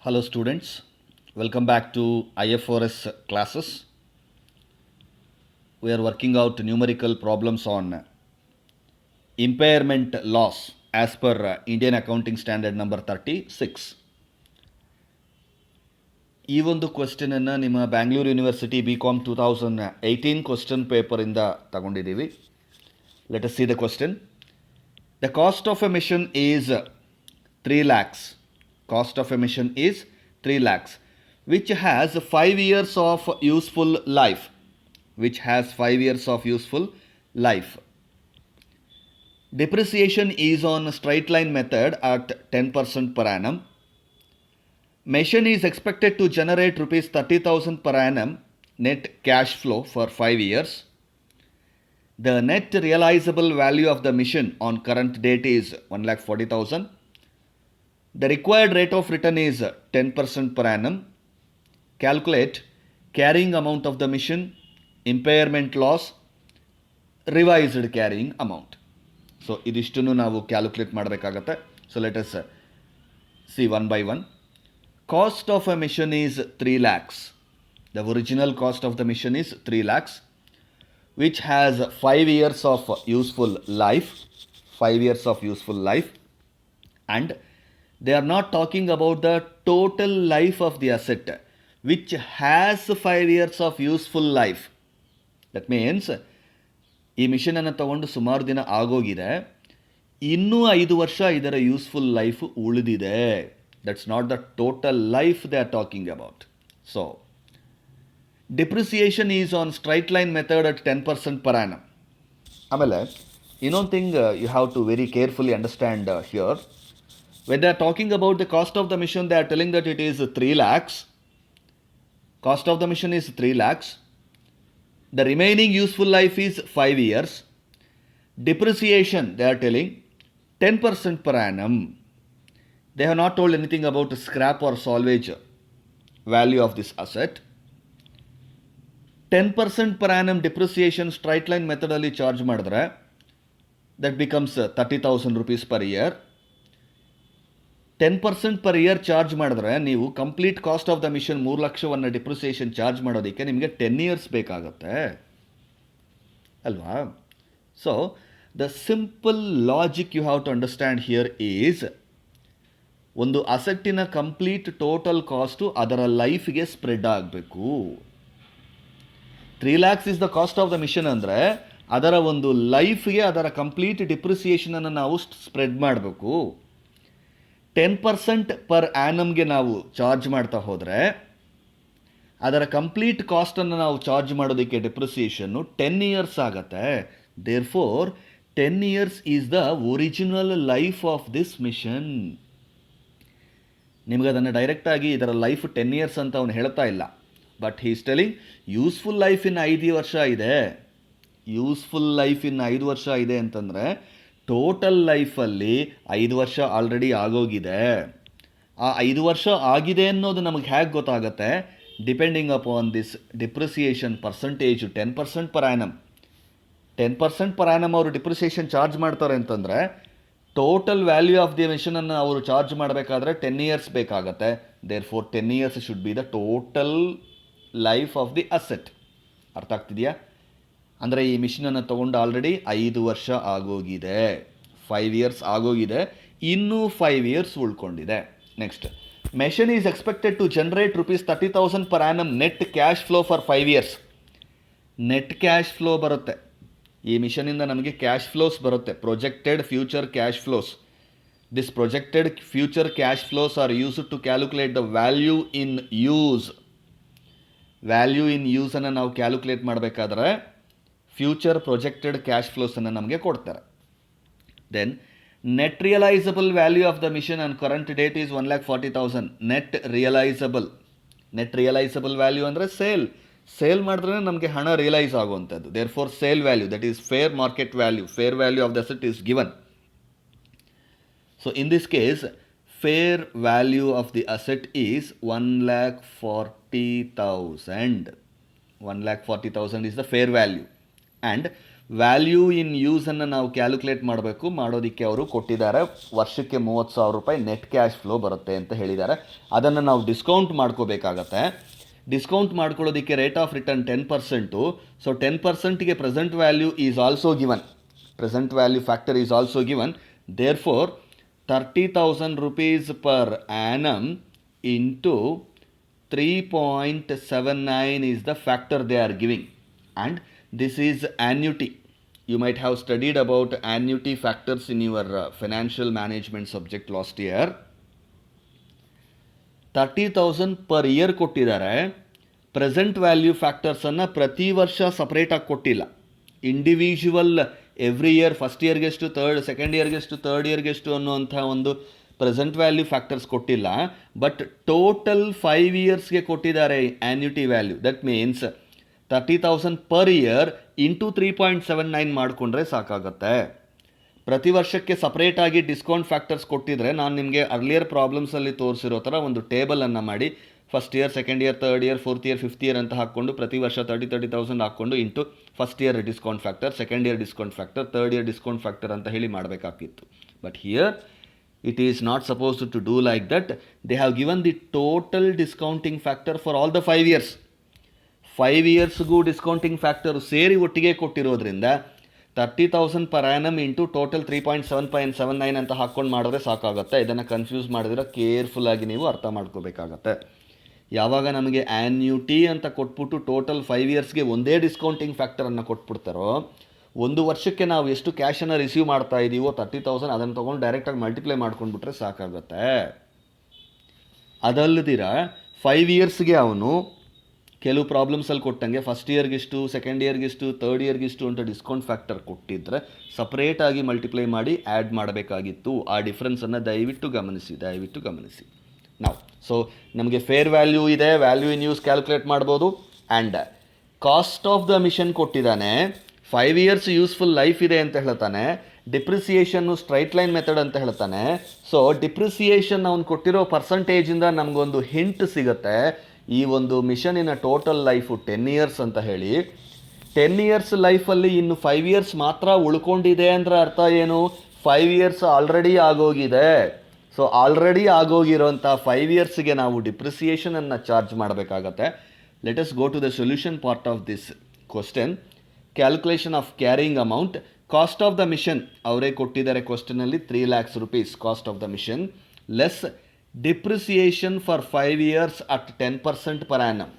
Hello students, welcome back to IFRS classes. We are working out numerical problems on impairment loss as per Indian Accounting Standard number 36. ಈ ಒಂದು ಕ್ವೆಶ್ಚನನ್ನು ನಿಮ್ಮ Bangalore university BCom 2018 question ಪೇಪರಿಂದ ತಗೊಂಡಿದ್ದೀವಿ. Let us see the question. The cost of a mission is 3 lakhs. Cost of a mission is 3 lakhs, which has 5 years of useful life. Which has 5 years of useful life. Depreciation is on straight line method at 10% per annum. Machine is expected to generate rupees 30,000 per annum net cash flow for 5 years. The net realizable value of the machine on current date is 1,40,000. The required rate of return is 10% per annum. Calculate carrying amount of the machine, impairment loss, revised carrying amount. So idishtunu ನಾವು calculate ಮಾಡಬೇಕಾಗತ್ತೆ. So let us see one by one. Cost of a machine is 3 lakhs. The original cost of the machine is 3 lakhs, which has 5 years of useful life. 5 years of useful life. And they are not talking about the total life of the asset, which has 5 years of useful life. That means ಈ ಮಿಷನನ್ನು ತಗೊಂಡು ಸುಮಾರು ದಿನ ಆಗೋಗಿದೆ, ಇನ್ನೂ 5 ವರ್ಷ ಇದರ useful life ಉಳಿದಿದೆ. That's not the total life they are talking about. So depreciation is on straight line method at 10% per annum. ಆಮೇಲೆ ಇನ್ನೊಂದು thing you have to very carefully understand here. When they are talking about the cost of the machine, they are telling that it is 3 lakhs. Cost of the machine is 3 lakhs. The remaining useful life is 5 years. Depreciation, they are telling 10% per annum. They have not told anything about scrap or salvage value of this asset. 10% per annum depreciation straight line method alli charge ಮಾಡಿದ್ರೆ that becomes 30,000 rupees per year. 10% per year charge ಮಾಡಿದ್ರೆ ನೀವು complete cost of the machine 3 ಲಕ್ಷವನ್ನು depreciation charge ಮಾಡೋದಕ್ಕೆ ನಿಮಗೆ 10 years ಬೇಕಾಗುತ್ತೆ ಅಲ್ವಾ? So the simple logic you have to understand here is, ಒಂದು ಅಸೆಟ್ಟಿನ ಕಂಪ್ಲೀಟ್ ಟೋಟಲ್ ಕಾಸ್ಟು ಅದರ ಲೈಫ್ಗೆ ಸ್ಪ್ರೆಡ್ ಆಗಬೇಕು. 3 lakhs is the cost of the machine ಅಂದರೆ ಅದರ ಒಂದು ಲೈಫ್ಗೆ ಅದರ ಕಂಪ್ಲೀಟ್ ಡಿಪ್ರಿಸಿಯೇಷನನ್ನು ನಾವು ಸ್ಪ್ರೆಡ್ ಮಾಡಬೇಕು. 10% ಪರ್ ಆ್ಯನಮ್ಗೆ ನಾವು ಚಾರ್ಜ್ ಮಾಡ್ತಾ ಹೋದರೆ ಅದರ ಕಂಪ್ಲೀಟ್ ಕಾಸ್ಟನ್ನು ನಾವು ಚಾರ್ಜ್ ಮಾಡೋದಕ್ಕೆ ಡಿಪ್ರಿಸಿಯೇಷನ್ನು 10 ಇಯರ್ಸ್ ಆಗುತ್ತೆ. Therefore 10 years is the original life of this machine. ನಿಮಗೆ ಅದನ್ನು ಡೈರೆಕ್ಟಾಗಿ ಇದರ ಲೈಫ್ 10 ಇಯರ್ಸ್ ಅಂತ ಅವನು ಹೇಳ್ತಾ ಇಲ್ಲ, but he is telling useful life in 5 ವರ್ಷ ಇದೆ. ಯೂಸ್ಫುಲ್ ಲೈಫ್ ಇನ್ 5 ವರ್ಷ ಇದೆ ಅಂತಂದರೆ ಟೋಟಲ್ ಲೈಫಲ್ಲಿ 5 ವರ್ಷ ಆಲ್ರೆಡಿ ಆಗೋಗಿದೆ. ಆ 5 ವರ್ಷ ಆಗಿದೆ ಅನ್ನೋದು ನಮಗೆ ಹೇಗೆ ಗೊತ್ತಾಗುತ್ತೆ? Depending upon this depreciation percentage 10% per annum. 10% per annum ಅವರು ಡಿಪ್ರಿಸಿಯೇಷನ್ ಚಾರ್ಜ್ ಮಾಡ್ತಾರೆ ಅಂತಂದರೆ ಟೋಟಲ್ ವ್ಯಾಲ್ಯೂ ಆಫ್ ದಿ ಮಿಷನನ್ನು ಅವರು ಚಾರ್ಜ್ ಮಾಡಬೇಕಾದ್ರೆ 10 ಇಯರ್ಸ್ ಬೇಕಾಗತ್ತೆ. Therefore 10 years should be the total life of the asset. ಅರ್ಥ ಆಗ್ತಿದೆಯಾ? ಅಂದರೆ ಈ ಮಿಷನನ್ನು ತೊಗೊಂಡು ಆಲ್ರೆಡಿ 5 ವರ್ಷ ಆಗೋಗಿದೆ, 5 ಇಯರ್ಸ್ ಆಗೋಗಿದೆ, ಇನ್ನೂ 5 ಇಯರ್ಸ್ ಉಳ್ಕೊಂಡಿದೆ. Next, machine is expected to generate rupees 30,000 per annum net cash flow for 5 years. Net cash flow ಬರುತ್ತೆ, ಈ ಮಿಷನಿಂದ ನಮಗೆ ಕ್ಯಾಶ್ ಫ್ಲೋಸ್ ಬರುತ್ತೆ, projected future cash flows. This projected future cash flows are used to calculate the value in use. Value in ಯೂಸನ್ನು ನಾವು calculate ಮಾಡಬೇಕಾದ್ರೆ future projected cash ಫ್ಲೋಸನ್ನು ನಮಗೆ ಕೊಡ್ತಾರೆ. Then net realisable value of the machine on current date is 1,40,000. Net realisable value ಅಂದರೆ sale ಮಾಡಿದ್ರೆ ನಮಗೆ ಹಣ ರಿಯಲೈಸ್ ಆಗುವಂಥದ್ದು. Therefore sale value, that is fair market value, fair value of the asset is given. So in this case fair value of the asset is 1,40,000. 1,40,000 is the fair value. And value in ಯೂಸನ್ನು ನಾವು calculate ಮಾಡಬೇಕು. ಮಾಡೋದಕ್ಕೆ ಅವರು ಕೊಟ್ಟಿದ್ದಾರೆ ವರ್ಷಕ್ಕೆ 30,000 ರೂಪಾಯಿ net cash flow ಬರುತ್ತೆ ಅಂತ ಹೇಳಿದ್ದಾರೆ. ಅದನ್ನು ನಾವು ಡಿಸ್ಕೌಂಟ್ ಮಾಡ್ಕೋಬೇಕಾಗತ್ತೆ. ಡಿಸ್ಕೌಂಟ್ ಮಾಡ್ಕೊಳ್ಳೋದಕ್ಕೆ ರೇಟ್ ಆಫ್ ರಿಟರ್ನ್ 10%. ಸೊ 10%ಗೆ present value is also given. Present value factor is also given. Therefore 30,000 rupees per annum into 3.79 is the factor they are giving, and this is annuity. You might have studied about annuity factors in your financial management subject last year. 30,000 per year ಕೊಟ್ಟಿದ್ದಾರೆ. Present value ಫ್ಯಾಕ್ಟರ್ಸನ್ನು ಪ್ರತಿ ವರ್ಷ ಸಪ್ರೇಟಾಗಿ ಕೊಟ್ಟಿಲ್ಲ. Individual every year first ಇಯರ್ಗೆಷ್ಟು, second ಇಯರ್ಗೆಷ್ಟು, third ಇಯರ್ಗೆಷ್ಟು ಅನ್ನುವಂಥ ಒಂದು ಪ್ರೆಸೆಂಟ್ ವ್ಯಾಲ್ಯೂ ಫ್ಯಾಕ್ಟರ್ಸ್ ಕೊಟ್ಟಿಲ್ಲ. ಬಟ್ ಟೋಟಲ್ 5 ಇಯರ್ಸ್ಗೆ ಕೊಟ್ಟಿದ್ದಾರೆ annuity value. That means 30,000 per year into 3.79 ಮಾಡಿಕೊಂಡ್ರೆ ಸಾಕಾಗುತ್ತೆ. ಪ್ರತಿ ವರ್ಷಕ್ಕೆ ಸಪ್ರೇಟಾಗಿ ಡಿಸ್ಕೌಂಟ್ ಫ್ಯಾಕ್ಟರ್ಸ್ ಕೊಟ್ಟಿದ್ರೆ ನಾನು ನಿಮಗೆ ಅರ್ಲಿಯರ್ ಪ್ರಾಬ್ಲಮ್ಸಲ್ಲಿ ತೋರಿಸಿರೋ ಥರ ಒಂದು ಟೇಬಲನ್ನು ಮಾಡಿ first year, second year, third year, fourth year, fifth year ಅಂತ ಹಾಕ್ಕೊಂಡು ಪ್ರತಿ ವರ್ಷ 30,000 ಹಾಕ್ಕೊಂಡು into first year discount factor, second year discount factor, third year discount factor ಅಂತ ಹೇಳಿ ಮಾಡಬೇಕಾಗಿತ್ತು. But here it is not supposed to do like that. They have given the total discounting factor for all the 5 years. 5 yearsಗೂ discounting factor ಸೇರಿ ಒಟ್ಟಿಗೆ ಕೊಟ್ಟಿರೋದ್ರಿಂದ 30,000 per annum into total 3.79 ಅಂತ ಹಾಕ್ಕೊಂಡು ಮಾಡಿದ್ರೆ ಸಾಕಾಗುತ್ತೆ. ಇದನ್ನು ಕನ್ಫ್ಯೂಸ್ ಮಾಡಿದ್ರೆ ಕೇರ್ಫುಲ್ಲಾಗಿ ನೀವು ಅರ್ಥ ಮಾಡ್ಕೋಬೇಕಾಗತ್ತೆ. ಯಾವಾಗ ನಮಗೆ ಆ್ಯನ್ಯುಟಿ ಅಂತ ಕೊಟ್ಬಿಟ್ಟು ಟೋಟಲ್ 5 ಇಯರ್ಸ್ಗೆ ಒಂದೇ ಡಿಸ್ಕೌಂಟಿಂಗ್ ಫ್ಯಾಕ್ಟರನ್ನು ಕೊಟ್ಬಿಡ್ತಾರೋ, ಒಂದು ವರ್ಷಕ್ಕೆ ನಾವು ಎಷ್ಟು ಕ್ಯಾಶನ್ನು ರಿಸೀವ್ ಮಾಡ್ತಾ ಇದ್ದೀವೋ 30,000 ಅದನ್ನು ತೊಗೊಂಡು ಡೈರೆಕ್ಟಾಗಿ ಮಲ್ಟಿಪ್ಲೈ ಮಾಡ್ಕೊಂಡ್ಬಿಟ್ರೆ ಸಾಕಾಗುತ್ತೆ. ಅದಲ್ಲದಿರ 5 ಇಯರ್ಸ್ಗೆ ಅವನು ಕೆಲವು ಪ್ರಾಬ್ಲಮ್ಸಲ್ಲಿ ಕೊಟ್ಟಂಗೆ ಫಸ್ಟ್ ಇಯರ್ಗಿಷ್ಟು, ಸೆಕೆಂಡ್ ಇಯರ್ಗಿಷ್ಟು, ಥರ್ಡ್ ಇಯರ್ಗಿಷ್ಟು ಅಂತ ಡಿಸ್ಕೌಂಟ್ ಫ್ಯಾಕ್ಟರ್ ಕೊಟ್ಟಿದ್ದರೆ ಸಪ್ರೇಟಾಗಿ ಮಲ್ಟಿಪ್ಲೈ ಮಾಡಿ ಆ್ಯಡ್ ಮಾಡಬೇಕಾಗಿತ್ತು. ಆ ಡಿಫ್ರೆನ್ಸನ್ನು ದಯವಿಟ್ಟು ಗಮನಿಸಿ. ನಾವು ಸೊ ನಮಗೆ ಫೇರ್ ವ್ಯಾಲ್ಯೂ ಇದೆ, ವ್ಯಾಲ್ಯೂ ಇನ್ ಯೂಸ್ ಕ್ಯಾಲ್ಕುಲೇಟ್ ಮಾಡ್ಬೋದು. And cost of the machine ಕೊಟ್ಟಿದ್ದಾನೆ. 5 ಇಯರ್ಸ್ ಯೂಸ್ಫುಲ್ ಲೈಫ್ ಇದೆ ಅಂತ ಹೇಳ್ತಾನೆ. ಡಿಪ್ರಿಸಿಯೇಷನ್ನು ಸ್ಟ್ರೈಟ್ ಲೈನ್ ಮೆಥಡ್ ಅಂತ ಹೇಳ್ತಾನೆ. ಸೊ ಡಿಪ್ರಿಸಿಯೇಷನ್ ಅವನು ಕೊಟ್ಟಿರೋ ಪರ್ಸಂಟೇಜಿಂದ ನಮಗೊಂದು ಹಿಂಟ್ ಸಿಗುತ್ತೆ. ಈ ಒಂದು ಮಿಷನಿನ ಟೋಟಲ್ ಲೈಫು 10 ಇಯರ್ಸ್ ಅಂತ ಹೇಳಿ. 10 ಇಯರ್ಸ್ ಲೈಫಲ್ಲಿ ಇನ್ನು 5 ಇಯರ್ಸ್ ಮಾತ್ರ ಉಳ್ಕೊಂಡಿದೆ ಅಂದರೆ ಅರ್ಥ ಏನು? 5 ಇಯರ್ಸ್ ಆಲ್ರೆಡಿ ಆಗೋಗಿದೆ. ಸೊ ಆಲ್ರೆಡಿ ಆಗೋಗಿರೋಂಥ 5 ಇಯರ್ಸ್ಗೆ ನಾವು ಡಿಪ್ರಿಸಿಯೇಷನನ್ನು ಚಾರ್ಜ್ ಮಾಡಬೇಕಾಗತ್ತೆ. Let us go to the solution part of this question. Calculation of carrying amount. Cost of the machine ಅವರೇ ಕೊಟ್ಟಿದ್ದಾರೆ ಕ್ವಶನಲ್ಲಿ 3 lakhs rupees cost of the machine, less depreciation for 5 years at 10% per annum.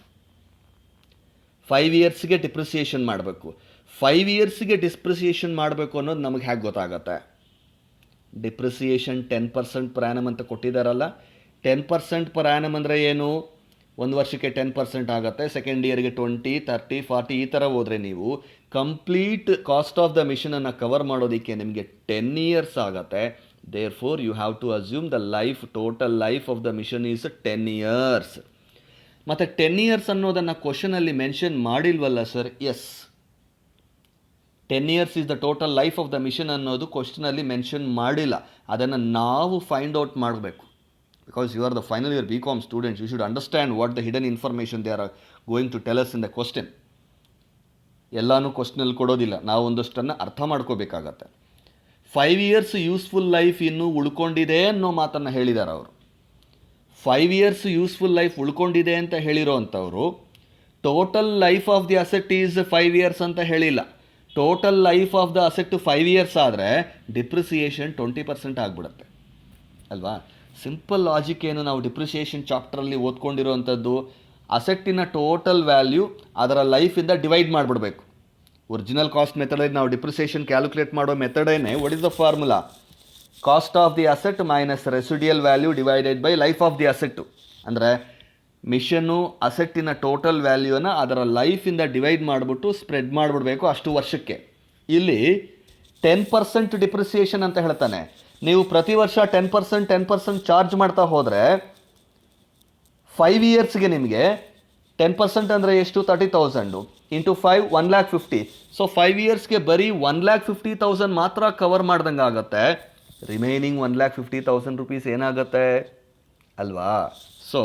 5 ಇಯರ್ಸ್ಗೆ depreciation ಮಾಡಬೇಕು. 5 ಇಯರ್ಸ್ಗೆ depreciation ಮಾಡಬೇಕು ಅನ್ನೋದು ನಮಗೆ ಹೇಗೆ ಗೊತ್ತಾಗತ್ತೆ? ಡಿಪ್ರಿಸಿಯೇಷನ್ 10% per annum ಅಂತ ಕೊಟ್ಟಿದ್ದಾರಲ್ಲ. 10% per annum ಅಂದರೆ ಏನು? ಒಂದು ವರ್ಷಕ್ಕೆ 10% ಆಗುತ್ತೆ. ಸೆಕೆಂಡ್ ಇಯರ್ಗೆ 20, 30, 40 ಈ ಥರ ಹೋದರೆ ನೀವು ಕಂಪ್ಲೀಟ್ ಕಾಸ್ಟ್ ಆಫ್ ದ ಮಿಷನನ್ನು ಕವರ್ ಮಾಡೋದಕ್ಕೆ ನಿಮಗೆ 10 ಇಯರ್ಸ್ ಆಗುತ್ತೆ. Therefore you have to assume the life, total life of the machine is 10 years. ಮತ್ತು 10 ಇಯರ್ಸ್ ಅನ್ನೋದನ್ನು ಕ್ವಶನಲ್ಲಿ ಮೆನ್ಷನ್ ಮಾಡಿಲ್ವಲ್ಲ sir? Yes, 10 years is the total life of the machine ಅನ್ನೋದು ಕ್ವಶನಲ್ಲಿ ಮೆನ್ಷನ್ ಮಾಡಿಲ್ಲ. ಅದನ್ನು ನಾವು ಫೈಂಡ್ ಔಟ್ ಮಾಡಬೇಕು. Because you are the final year BCom students, you should understand what the hidden information they are going to tell us in the question. ಎಲ್ಲನೂ ಕ್ವಶನಲ್ಲಿ ಕೊಡೋದಿಲ್ಲ, ನಾವು ಒಂದಷ್ಟನ್ನು ಅರ್ಥ ಮಾಡ್ಕೋಬೇಕಾಗತ್ತೆ. 5 ಇಯರ್ಸ್ ಯೂಸ್ಫುಲ್ ಲೈಫ್ ಇನ್ನೂ ಉಳ್ಕೊಂಡಿದೆ ಅನ್ನೋ ಮಾತನ್ನು ಹೇಳಿದ್ದಾರೆ ಅವರು. 5 ಇಯರ್ಸ್ ಯೂಸ್ಫುಲ್ ಲೈಫ್ ಉಳ್ಕೊಂಡಿದೆ ಅಂತ ಹೇಳಿರೋ ಅಂಥವರು total life of the asset is 5 years ಅಂತ ಹೇಳಿಲ್ಲ. Total life of the asset 5 years ಆದರೆ ಡಿಪ್ರಿಸಿಯೇಷನ್ 20% ಆಗಿಬಿಡುತ್ತೆ ಅಲ್ವಾ? ಸಿಂಪಲ್ ಲಾಜಿಕ್ ಏನು? ನಾವು ಡಿಪ್ರಿಸಿಯೇಷನ್ ಚಾಪ್ಟರಲ್ಲಿ ಓದ್ಕೊಂಡಿರೋವಂಥದ್ದು ಅಸೆಟ್ಟಿನ ಟೋಟಲ್ ವ್ಯಾಲ್ಯೂ ಅದರ ಲೈಫಿಂದ ಡಿವೈಡ್ ಮಾಡಿಬಿಡಬೇಕು. ಒರಿಜಿನಲ್ ಕಾಸ್ಟ್ ಮೆಥಡಲ್ಲಿ ನಾವು ಡಿಪ್ರಿಸಿಯೇಷನ್ ಕ್ಯಾಲ್ಕುಲೇಟ್ ಮಾಡೋ ಮೆಥಡೇನೆ what is the formula? Cost of the asset minus residual value divided by life of the asset. ಅಂದರೆ ಮಿಷನ್ನು ಅಸೆಟ್ಟಿನ ಟೋಟಲ್ ವ್ಯಾಲ್ಯೂನ ಅದರ ಲೈಫಿಂದ ಡಿವೈಡ್ ಮಾಡಿಬಿಟ್ಟು ಸ್ಪ್ರೆಡ್ ಮಾಡಿಬಿಡಬೇಕು ಅಷ್ಟು ವರ್ಷಕ್ಕೆ. ಇಲ್ಲಿ 10% ಡಿಪ್ರಿಸಿಯೇಷನ್ ಅಂತ ಹೇಳ್ತಾನೆ. ನೀವು ಪ್ರತಿ ವರ್ಷ 10% ಚಾರ್ಜ್ ಮಾಡ್ತಾ ಹೋದರೆ 5 ಇಯರ್ಸ್ಗೆ ನಿಮಗೆ 10% ಅಂದರೆ ಎಷ್ಟು? 30,000 ಇಂಟು 5 1,50,000. ಸೊ 5 ಇಯರ್ಸ್ಗೆ ಬರೀ 1,50,000 ಮಾತ್ರ ಕವರ್ ಮಾಡ್ದಂಗೆ ಆಗುತ್ತೆ. ರಿಮೈನಿಂಗ್ 1,50,000 rupees ಏನಾಗುತ್ತೆ ಅಲ್ವಾ? So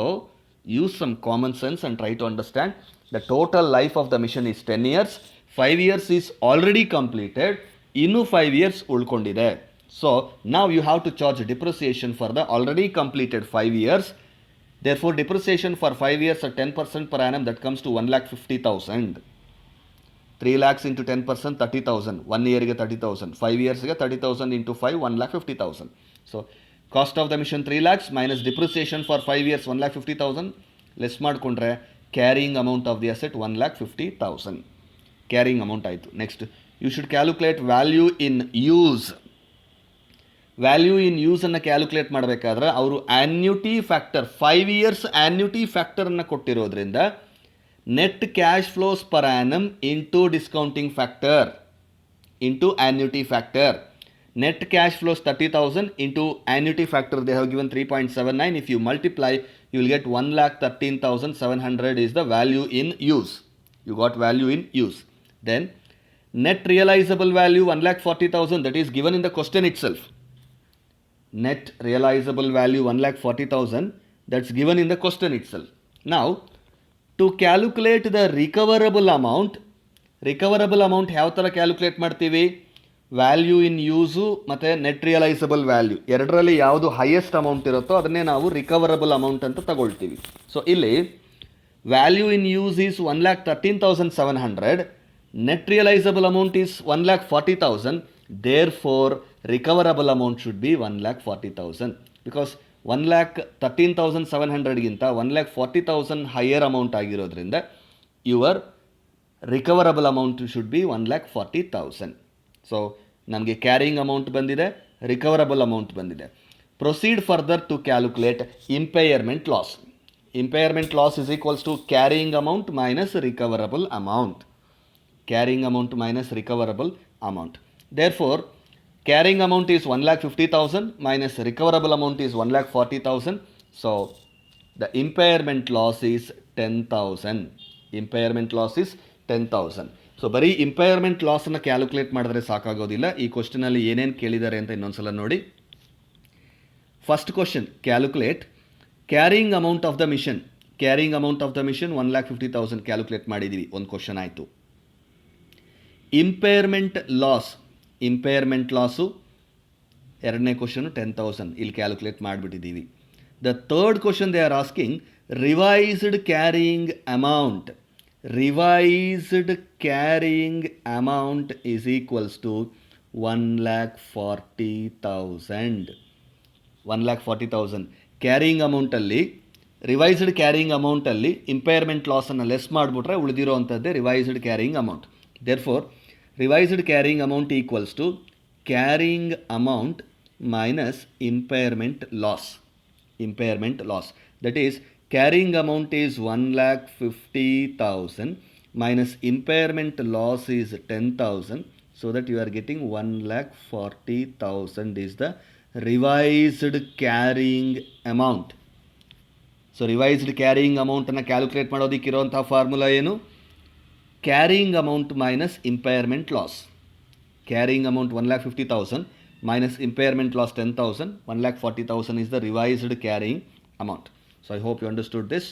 use some common sense and try to understand. The total life of the machine is 10 years. 5 years is already completed, ಇನ್ನೂ 5 years ಉಳ್ಕೊಂಡಿದೆ. So now you have to charge depreciation for the already completed 5 years. Therefore depreciation for 5 years at 10% per annum, that comes to 1,50,000. 3 lakhs into 10%, 30,000. 1 year ಗೆ 30,000. 5 years ಗೆ 30,000 into 5, 1,50,000. So cost of the mission 3 lakhs minus depreciation for 5 years 1,50,000. Less ಮಾಡಿಕೊಂಡ್ರೆ carrying amount of the asset 1,50,000. Carrying amount ಆಯಿತು. Next you should calculate value in use. Value in ಯೂಸನ್ನು calculate ಮಾಡಬೇಕಾದ್ರೆ ಅವರು annuity factor 5 years annuity ಫ್ಯಾಕ್ಟರನ್ನು ಕೊಟ್ಟಿರೋದ್ರಿಂದ net cash flows per annum into discounting factor into annuity factor. Net cash flows 30,000 into annuity factor they have given 3.79. If you multiply, you will get 1,13,700 is the value in use. You got value in use. Then net realizable value 1,40,000, that is given in the question itself. Net realizable value 1,40,000, that's given in the question itself. Now to calculate the recoverable amount ಯಾವ ಥರ calculate ಮಾಡ್ತೀವಿ? Value ಇನ್ use ಮತ್ತು net realisable value ಎರಡರಲ್ಲಿ ಯಾವುದು highest amount ಇರುತ್ತೋ ಅದನ್ನೇ ನಾವು recoverable amount ಅಂತ ತಗೊಳ್ತೀವಿ. ಸೊ ಇಲ್ಲಿ value in use is 1,13,700, net realisable amount is 1,40,000. Therefore recoverable amount should be 1,40,000 because 1,13,700ಗಿಂತ 1,40,000 ಹೈಯರ್ ಅಮೌಂಟ್ ಆಗಿರೋದ್ರಿಂದ your recoverable amount should be 1,40,000. So ನಮಗೆ ಕ್ಯಾರಿಯಿಂಗ್ ಅಮೌಂಟ್ ಬಂದಿದೆ, ರಿಕವರಬಲ್ ಅಮೌಂಟ್ ಬಂದಿದೆ. Proceed further to calculate impairment loss. Impairment loss is equals to carrying amount minus recoverable amount. Carrying amount minus recoverable amount. Therefore carrying amount is 1,50,000 minus recoverable amount is 1,40,000. So the impairment loss is 10,000. Impairment loss is 10,000. So ಬರೀ impairment ಲಾಸನ್ನು calculate ಮಾಡಿದ್ರೆ ಸಾಕಾಗೋದಿಲ್ಲ. ಈ ಕ್ವಶನಲ್ಲಿ ಏನೇನು ಕೇಳಿದ್ದಾರೆ ಅಂತ ಇನ್ನೊಂದ್ಸಲ ನೋಡಿ. First question, calculate carrying amount of the machine. Carrying amount of the machine 1,50,000 calculate ಮಾಡಿದ್ದೀವಿ, ಒಂದು ಕ್ವಶನ್ ಆಯಿತು. ಇಂಪೈರ್ಮೆಂಟ್ ಲಾಸು ಎರಡನೇ ಕ್ವಶನು 10,000 ಇಲ್ಲಿ ಕ್ಯಾಲ್ಕುಲೇಟ್ ಮಾಡಿಬಿಟ್ಟಿದ್ದೀವಿ. The third question they are asking revised carrying amount. Revised carrying amount is equals to 1,40,000. 1,40,000 carrying ಅಮೌಂಟಲ್ಲಿ revised carrying ಅಮೌಂಟಲ್ಲಿ impairment ಲಾಸನ್ನು less ಮಾಡಿಬಿಟ್ರೆ ಉಳಿದಿರೋ ಅಂಥದ್ದೇ revised carrying amount. Therefore revised carrying amount equals to carrying amount minus impairment loss. That is carrying amount is 1,50,000 minus impairment loss is 10,000, so that you are getting 1,40,000 is the revised carrying amount. So revised carrying amount ಅನ್ನು calculate ಮಾಡೋದಕ್ಕಿರುವಂಥ formula ಏನು? Carrying amount minus impairment loss. Carrying amount 1,50,000 minus impairment loss 10,000, 1,40,000 is the revised carrying amount. So I hope you understood this.